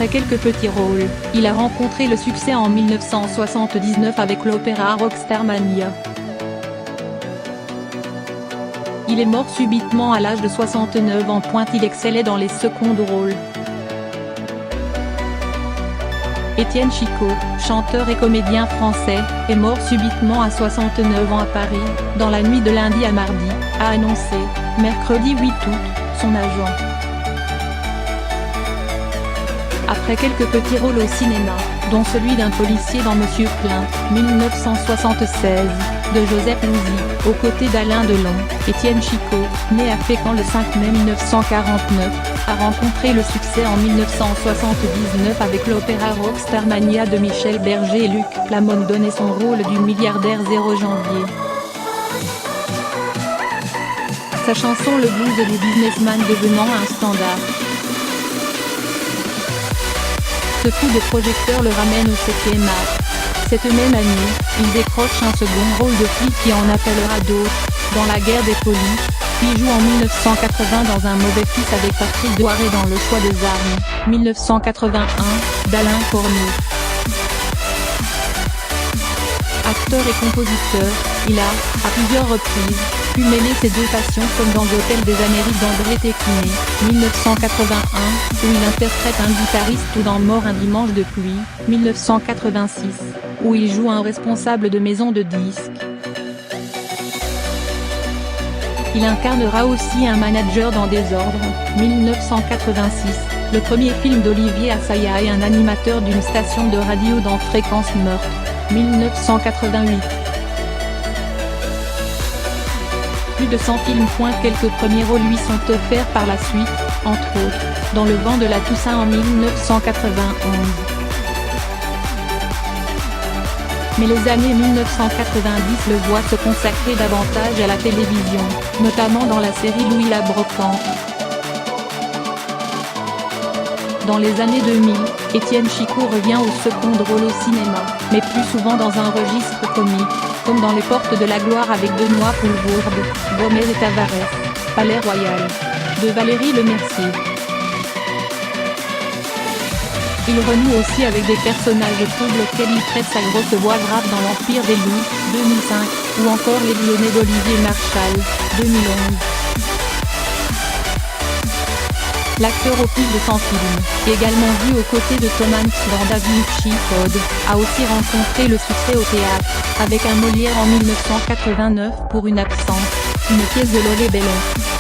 Après quelques petits rôles, il a rencontré le succès en 1979 avec l'opéra Rockstarmania. Il est mort subitement à l'âge de 69 ans. Il excellait dans les seconds rôles. Étienne Chicot, chanteur et comédien français, est mort subitement à 69 ans à Paris, dans la nuit de lundi à mardi, a annoncé, mercredi 8 août, son agent. Après quelques petits rôles au cinéma, dont celui d'un policier dans Monsieur Klein, 1976, de Joseph Losey, aux côtés d'Alain Delon, Étienne Chicot, né à Fécamp le 5 mai 1949, a rencontré le succès en 1979 avec l'opéra Rockstarmania de Michel Berger et Luc Plamondon donnait son rôle du milliardaire 0 janvier. Sa chanson Le blues du businessman devenant un standard. Ce coup de projecteur le ramène au 7e art. Cette même année, il décroche un second rôle de flic qui en appellera d'autres, dans La guerre des folies, puis joue en 1980 dans Un mauvais fils avec Patrick Doiré dans Le choix des armes, 1981, d'Alain Corneau. Acteur et compositeur, il a, à plusieurs reprises, pu mêler ses deux passions comme dans Hôtel des Amériques d'André Téquiné, 1981, où il interprète un guitariste ou dans Mort un dimanche de pluie, 1986, où il joue un responsable de maison de disques. Il incarnera aussi un manager dans Désordre, 1986, le premier film d'Olivier Assayas et un animateur d'une station de radio dans Fréquence Meurtre, 1988. Plus de 100 films. Quelques premiers rôles lui sont offerts par la suite, entre autres, dans Le vent de la Toussaint en 1991. Mais les années 1990 le voient se consacrer davantage à la télévision, notamment dans la série Louis la Brocante. Dans les années 2000, Étienne Chicot revient au second rôle au cinéma, mais plus souvent dans un registre comique, comme dans Les Portes de la Gloire avec Benoît Poelvoorde, Gomez et Tavares, Palais Royal, de Valérie Lemercier. Il renoue aussi avec des personnages troubles auxquels il prête sa grosse voix grave dans L'Empire des loups, 2005, ou encore Les Lyonnais d'Olivier Marchal, 2011. L'acteur au plus de 100 films, également vu aux côtés de Tom Hanks dans Da Vinci Code, a aussi rencontré le succès au théâtre, avec un Molière en 1989 pour Une absence, une pièce de Lolé Bellon.